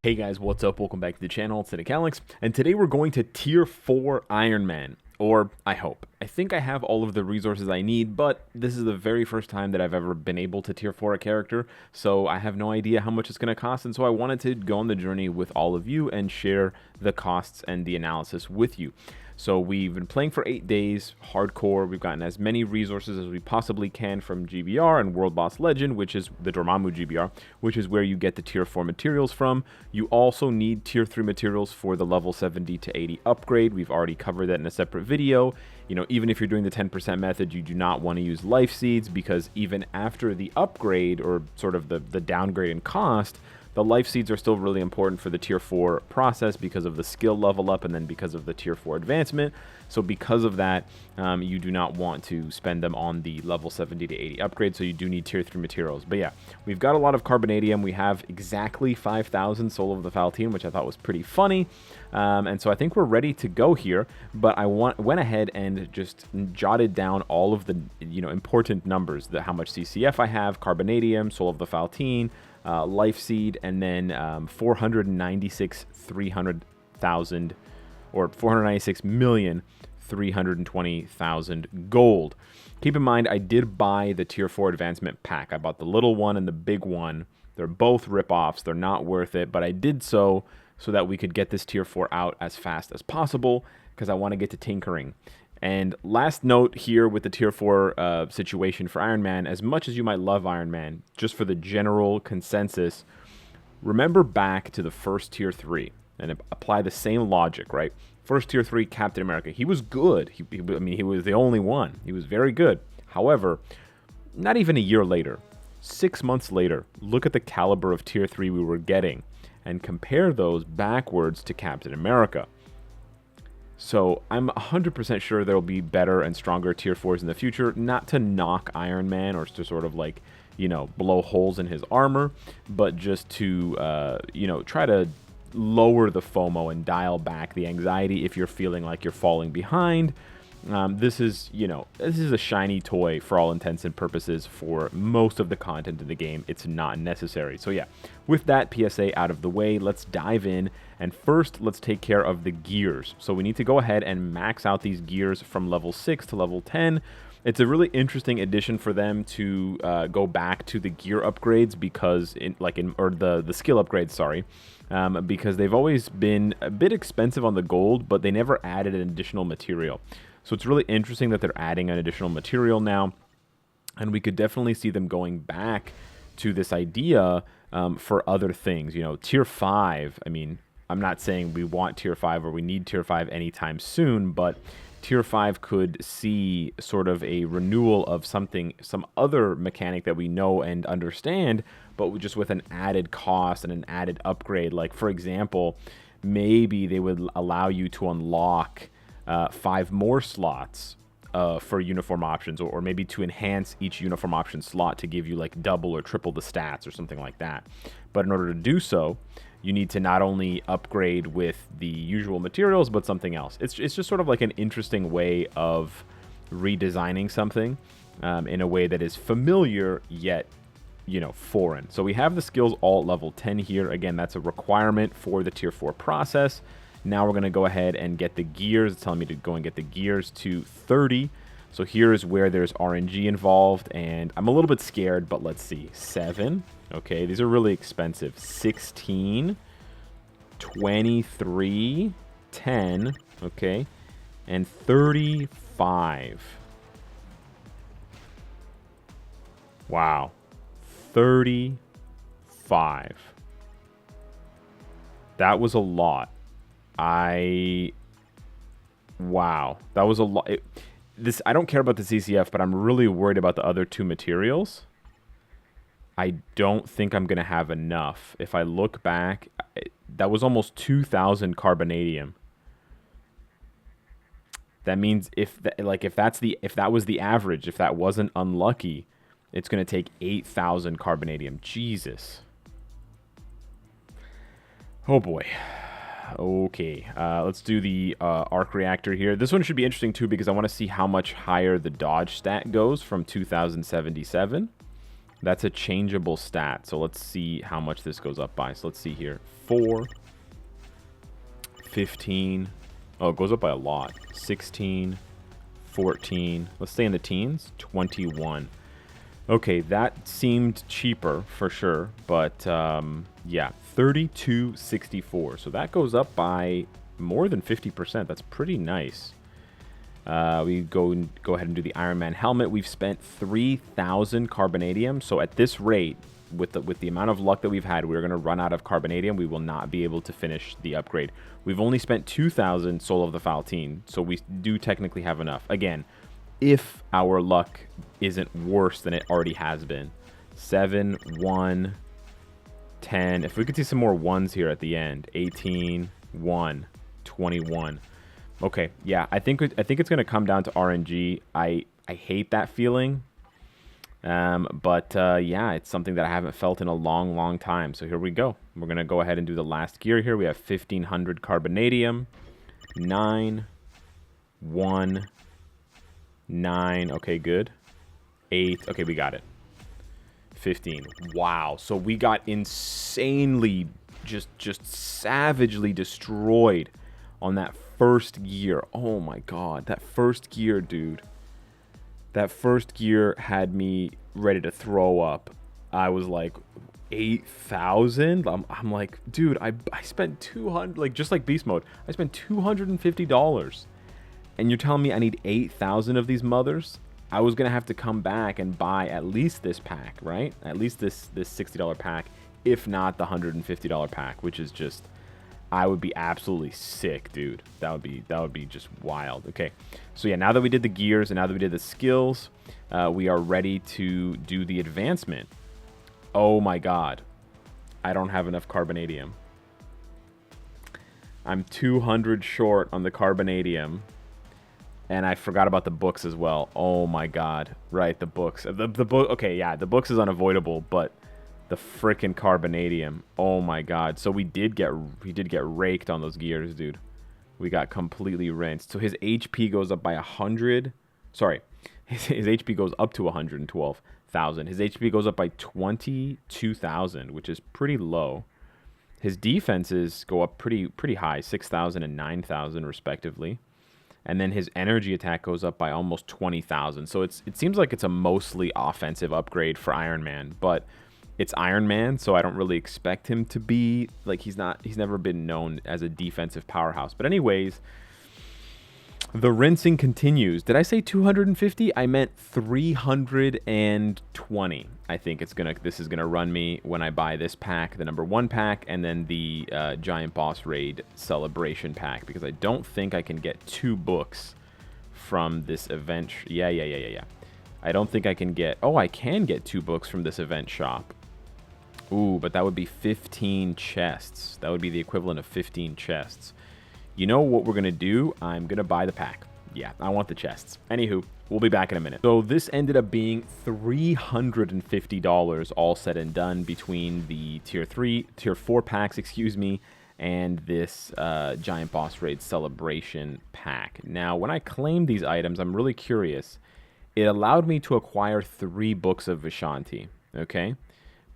Hey guys, what's up? Welcome back to the channel, it's Cynicalex, and today we're going to Tier 4 Iron Man, or I hope. I think I have all of the resources I need, but this is the very first time that I've ever been able to Tier 4 a character, so I have no idea how much it's going to cost, and so I wanted to go on the journey with all of you and share the costs and the analysis with you. So we've been playing for 8 days, hardcore. We've gotten as many resources as we possibly can from GBR and World Boss Legend, which is the Dormammu GBR, which is where you get the Tier 4 materials from. You also need Tier 3 materials for the level 70 to 80 upgrade. We've already covered that in a separate video. You know, even if you're doing the 10% method, you do not want to use life seeds because even after the upgrade or sort of the downgrade in cost, the life seeds are still really important for the Tier 4 process because of the skill level up and then because of the Tier 4 advancement. So because of that, you do not want to spend them on the level 70 to 80 upgrade, so you do need Tier 3 materials. But yeah, we've got a lot of carbonadium. We have exactly 5,000 Soul of the Faltine, which I thought was pretty funny. And so I think we're ready to go here, but I went ahead and just jotted down all of the important numbers, how much CCF I have, carbonadium, Soul of the Faltine, life seed, and then 496,300,000 or 496,320,000 gold. Keep in mind, I did buy the Tier 4 advancement pack. I bought the little one and the big one. They're both rip-offs. They're not worth it, but I did so that we could get this Tier 4 out as fast as possible because I want to get to tinkering. And last note here with the Tier 4 situation for Iron Man, as much as you might love Iron Man, just for the general consensus, remember back to the first Tier 3 and apply the same logic, right? First Tier 3 Captain America, he was good. I mean, he was the only one. He was very good. However, not even a year later, 6 months later, look at the caliber of Tier 3 we were getting and compare those backwards to Captain America. So I'm 100% sure there will be better and stronger Tier 4s in the future, not to knock Iron Man or to sort of like, blow holes in his armor, but just to, try to lower the FOMO and dial back the anxiety if you're feeling like you're falling behind. This is a shiny toy for all intents and purposes for most of the content in the game. It's not necessary. So yeah, with that PSA out of the way, let's dive in. And first, let's take care of the gears. So we need to go ahead and max out these gears from level 6 to level 10. It's a really interesting addition for them to go back to the gear upgrades because, the skill upgrades, sorry. Because they've always been a bit expensive on the gold, but they never added an additional material. So it's really interesting that they're adding an additional material now, and we could definitely see them going back to this idea for other things. Tier 5, I mean, I'm not saying we want Tier 5 or we need Tier 5 anytime soon, but Tier 5 could see sort of a renewal of some other mechanic that we know and understand, but just with an added cost and an added upgrade. Like, for example, maybe they would allow you to unlock 5 more slots for uniform options, or maybe to enhance each uniform option slot to give you like double or triple the stats or something like that. But in order to do so, you need to not only upgrade with the usual materials, but something else. It's just sort of like an interesting way of redesigning something in a way that is familiar yet, foreign. So we have the skills all at level 10 here. Again, that's a requirement for the Tier 4 process. Now we're going to go ahead and get the gears. It's telling me to go and get the gears to 30. So here's where there's RNG involved, and I'm a little bit scared, but let's see. 7. Okay, these are really expensive. 16, 23, 10, okay, and 35. Wow. 35. That was a lot. Wow, that was a lot. I don't care about the CCF, but I'm really worried about the other 2 materials. I don't think I'm going to have enough. If I look back, that was almost 2,000 carbonadium. That means if that was the average, if that wasn't unlucky, it's going to take 8,000 carbonadium. Jesus. Oh boy. Okay, let's do the arc reactor here. This one should be interesting too because I want to see how much higher the dodge stat goes from 2077. That's a changeable stat. So let's see how much this goes up by. So let's see here. 4, 15. Oh, it goes up by a lot. 16, 14. Let's stay in the teens. 21. Okay, that seemed cheaper for sure. But yeah, 32.64. So that goes up by more than 50%. That's pretty nice. We go ahead and do the Iron Man helmet. We've spent 3,000 carbonadium. So at this rate, with the amount of luck that we've had, we're going to run out of carbonadium. We will not be able to finish the upgrade. We've only spent 2,000 Soul of the Faltine, so we do technically have enough. Again, if our luck isn't worse than it already has been. 7, 1, 10. If we could see some more ones here at the end. 18, 1, 21. Okay, yeah, I think it's going to come down to RNG. I hate that feeling. But yeah, it's something that I haven't felt in a long, long time. So here we go. We're going to go ahead and do the last gear here. We have 1,500 carbonadium. 9, 1, 9. Okay, good. 8. Okay, we got it. 15. Wow. So we got insanely, just savagely destroyed on that first gear. Oh my god, that first gear, dude. That first gear had me ready to throw up. I was like, 8,000? I'm like, dude, I spent 200, like, just like beast mode, I spent $250. And you're telling me I need 8,000 of these mothers? I was gonna have to come back and buy at least this pack, right? At least this $60 pack, if not the $150 pack, which is just, I would be absolutely sick, dude. That would be just wild. Okay, so yeah, now that we did the gears and now that we did the skills, we are ready to do the advancement. Oh my god, I don't have enough carbonadium. I'm 200 short on the carbonadium, and I forgot about the books as well. Oh my god, right, the books. The book. Okay, yeah, the books is unavoidable, but the frickin' carbonadium. Oh my god. So we did get raked on those gears, dude. We got completely rinsed. So his HP goes up by 100. Sorry. His HP goes up to 112,000. His HP goes up by 22,000, which is pretty low. His defenses go up pretty high, 6,000 and 9,000 respectively. And then his energy attack goes up by almost 20,000. So it seems like it's a mostly offensive upgrade for Iron Man, but it's Iron Man, so I don't really expect him to be, like, he's never been known as a defensive powerhouse. But anyways, the rinsing continues. Did I say 250? I meant 320. I think this is gonna run me when I buy this pack, the #1 pack, and then the Giant Boss Raid Celebration pack, because I don't think I can get 2 books from this event. Yeah. I don't think I can get. Oh, I can get 2 books from this event shop. Ooh, but that would be 15 chests. That would be the equivalent of 15 chests. You know what we're going to do? I'm going to buy the pack. Yeah, I want the chests. Anywho, we'll be back in a minute. So this ended up being $350 all said and done between the tier 4 packs, and this Giant Boss Raid Celebration pack. Now, when I claimed these items, I'm really curious. It allowed me to acquire 3 books of Vishanti, okay?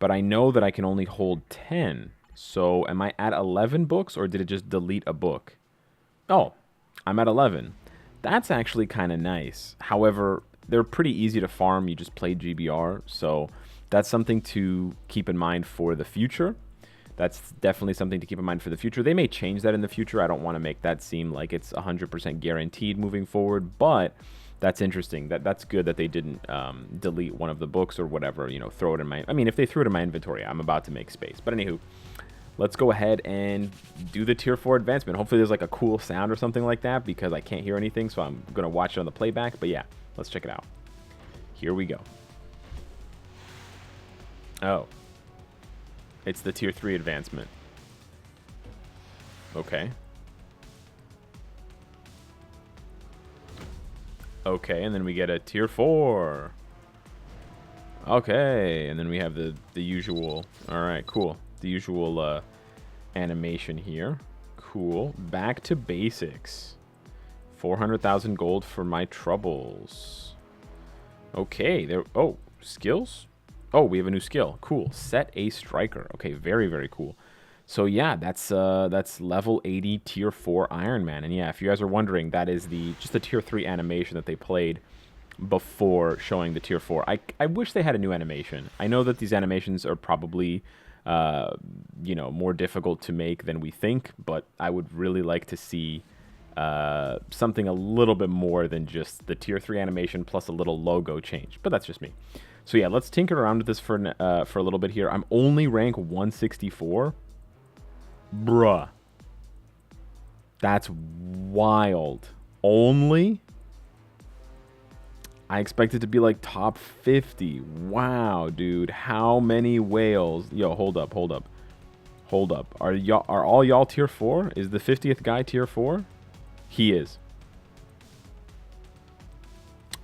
But I know that I can only hold 10. So am I at 11 books, or did it just delete a book? Oh, I'm at 11. That's actually kind of nice. However, they're pretty easy to farm. You just play GBR. So that's something to keep in mind for the future. That's definitely something to keep in mind for the future. They may change that in the future. I don't want to make that seem like it's 100% guaranteed moving forward, but that's interesting. That's good that they didn't delete one of the books or whatever, throw it in my... I mean, if they threw it in my inventory, I'm about to make space. But anywho, let's go ahead and do the tier 4 advancement. Hopefully there's like a cool sound or something like that, because I can't hear anything, so I'm going to watch it on the playback. But yeah, let's check it out. Here we go. Oh. It's the tier 3 advancement. Okay. Okay, and then we get a tier 4. Okay, and then we have the usual. All right, cool. The usual animation here. Cool. Back to basics. 400,000 gold for my troubles. Okay, there. Oh, skills? Oh, we have a new skill. Cool. Set a striker. Okay, very, very cool. So yeah, that's level 80 tier 4 Iron Man. And yeah, if you guys are wondering, that is just the tier 3 animation that they played before showing the tier 4. I wish they had a new animation. I know that these animations are probably more difficult to make than we think, but I would really like to see something a little bit more than just the tier 3 animation plus a little logo change. But that's just me. So yeah, let's tinker around with this for a little bit here. I'm only rank 164. Bruh. That's wild. Only? I expect it to be like top 50. Wow, dude. How many whales? Yo, hold up. Are all y'all tier 4? Is the 50th guy tier 4? He is.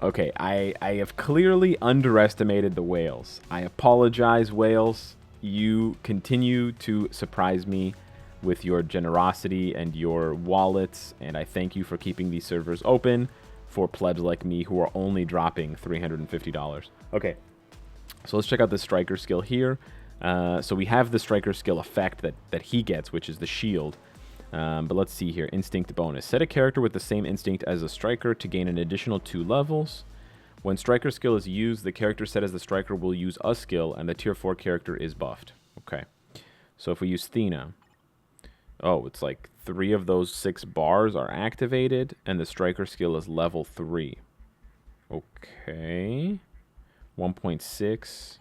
Okay, I have clearly underestimated the whales. I apologize, whales. You continue to surprise me with your generosity and your wallets, and I thank you for keeping these servers open for plebs like me who are only dropping $350. Okay, so let's check out the striker skill here. So we have the striker skill effect that he gets, which is the shield. But let's see here. Instinct bonus. Set a character with the same instinct as a striker to gain an additional 2 levels. When striker skill is used, the character set as the striker will use a skill, and the tier 4 character is buffed. Okay. So if we use Thena, oh, it's like 3 of those 6 bars are activated, and the striker skill is level 3. Okay. 1.6.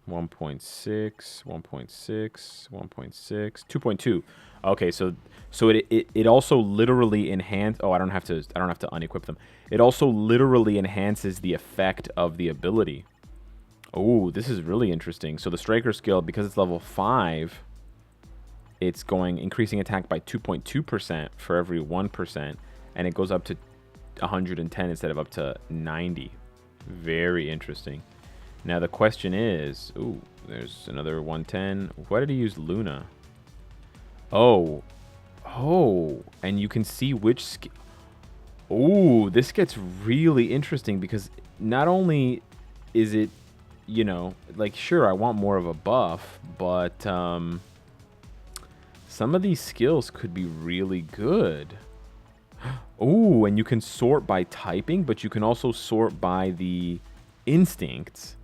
1.6, 1.6, 1.6, 2.2. Okay, so it also literally I don't have to unequip them. It also literally enhances the effect of the ability. Oh, this is really interesting. So the striker skill, because it's level 5, it's increasing attack by 2.2% for every 1%, and it goes up to 110 instead of up to 90. Very interesting. Now the question is, ooh, there's another 110. Why did he use Luna? Oh, and you can see which skill. Ooh, this gets really interesting because not only is it, like, sure, I want more of a buff, but some of these skills could be really good. Ooh, and you can sort by typing, but you can also sort by the instincts.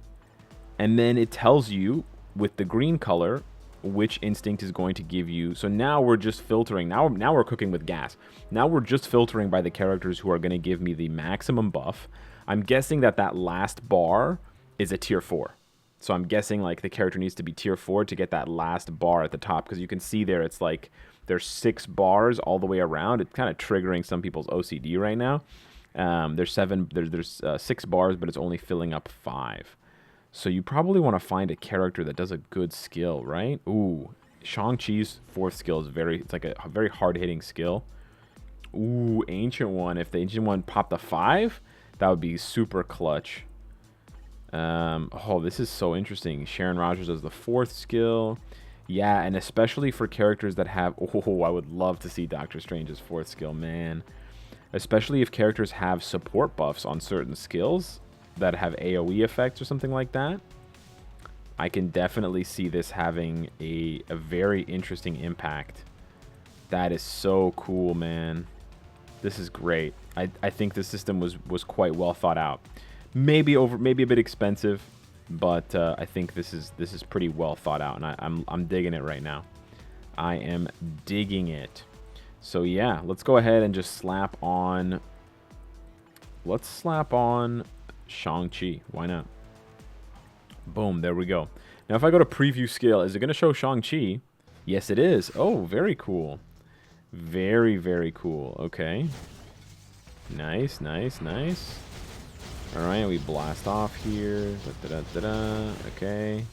And then it tells you with the green color which instinct is going to give you. So now we're just filtering. Now we're cooking with gas. Now we're just filtering by the characters who are going to give me the maximum buff. I'm guessing that last bar is a tier 4. So I'm guessing like the character needs to be tier 4 to get that last bar at the top, because you can see there it's like there's 6 bars all the way around. It's kind of triggering some people's OCD right now. There's 6 bars, but it's only filling up 5. So you probably want to find a character that does a good skill, right? Ooh, Shang-Chi's 4th skill is it's like a very hard-hitting skill. Ooh, Ancient One. If the Ancient One popped a 5, that would be super clutch. Oh, this is so interesting. Sharon Rogers does the 4th skill. Yeah, and especially for characters that have... Oh, I would love to see Doctor Strange's 4th skill, man. Especially if characters have support buffs on certain skills that have AoE effects or something like that. I can definitely see this having a very interesting impact. That is so cool, man. This is great. I think the system was quite well thought out. Maybe a bit expensive, but I think this is pretty well thought out, and I'm digging it right now. I am digging it. So yeah, let's go ahead and just slap on. Let's slap on Shang-Chi. Why not? Boom, there we go. Now if I go to preview scale, is it going to show Shang-Chi? Yes, it is. Oh, very cool. Very, very cool. Okay. Nice, nice, nice. Alright, we blast off here. Okay.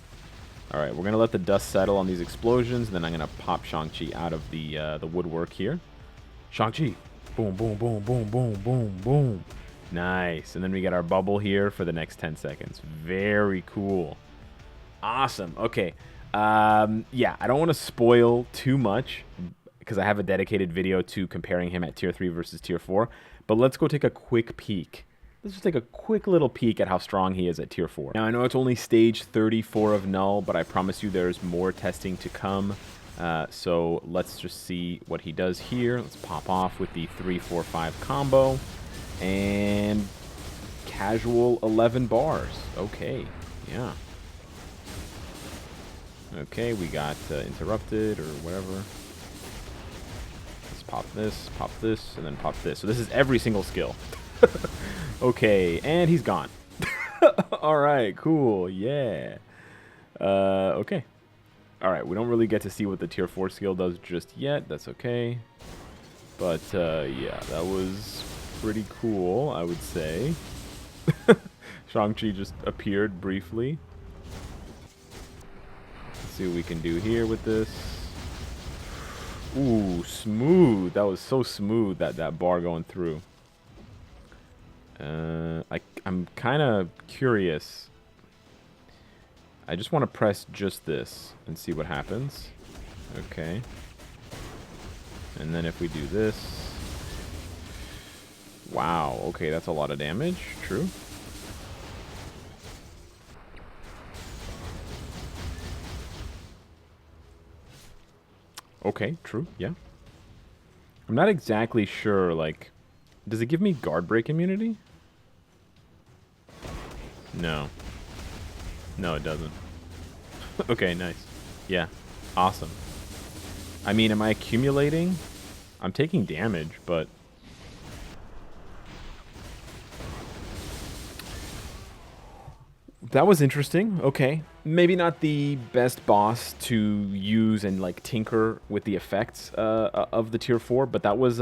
Alright, we're going to let the dust settle on these explosions, and then I'm going to pop Shang-Chi out of the woodwork here. Shang-Chi. Boom, boom, boom, boom, boom, boom, boom. Nice. And then we get our bubble here for the next 10 seconds. Very cool. Awesome. Okay. Yeah, I don't want to spoil too much because I have a dedicated video to comparing him at tier 3 versus tier 4. But let's go take a quick peek let's just take a quick little peek at how strong he is at tier 4. Now, I know it's only stage 34 of Null, but I promise you there's more testing to come. So let's just see what he does here. Let's pop off with the 3-4-5 combo. And casual 11 bars. Okay, yeah. Okay, we got interrupted or whatever. Let's pop this, and then pop this. So this is every single skill. Okay, and he's gone. Alright, cool, yeah. Okay. Alright, we don't really get to see what the tier 4 skill does just yet. That's okay. But, yeah, that was pretty cool, I would say. Shang-Chi just appeared briefly. Let's see what we can do here with this. Ooh, smooth. That was so smooth, that bar going through. I'm kind of curious. I just want to press just this and see what happens. Okay. And then if we do this... Wow, okay, that's a lot of damage. True. Okay, true, yeah. I'm not exactly sure, like... Does it give me guard break immunity? No. No, it doesn't. Okay, nice. Yeah, awesome. I mean, am I accumulating? I'm taking damage, but... That was interesting. Okay. Maybe not the best boss to use and like tinker with the effects of the tier 4, but that was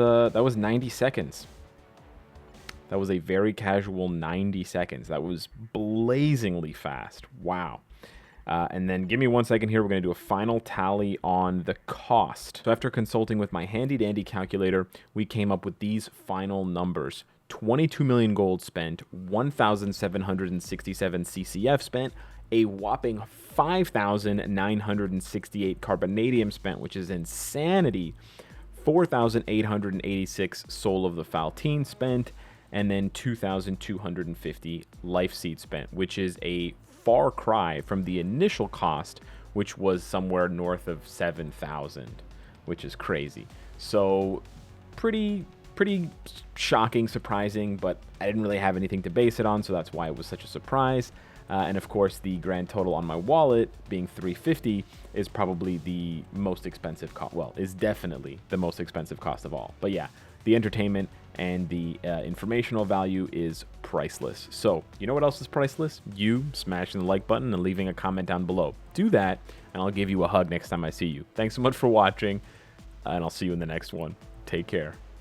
90 seconds. That was a very casual 90 seconds. That was blazingly fast. Wow. And then give me 1 second here. We're going to do a final tally on the cost. So after consulting with my handy-dandy calculator, we came up with these final numbers. 22 million gold spent, 1,767 CCF spent, a whopping 5,968 carbonadium spent, which is insanity, 4,886 Soul of the Faltine spent, and then 2,250 Life Seed spent, which is a far cry from the initial cost, which was somewhere north of 7,000, which is crazy. So pretty shocking, surprising, but I didn't really have anything to base it on, so that's why it was such a surprise. And of course, the grand total on my wallet, being 350, is probably the most expensive cost. Well, is definitely the most expensive cost of all. But yeah, the entertainment and the informational value is priceless. So, you know what else is priceless? You smashing the like button and leaving a comment down below. Do that, and I'll give you a hug next time I see you. Thanks so much for watching, and I'll see you in the next one. Take care.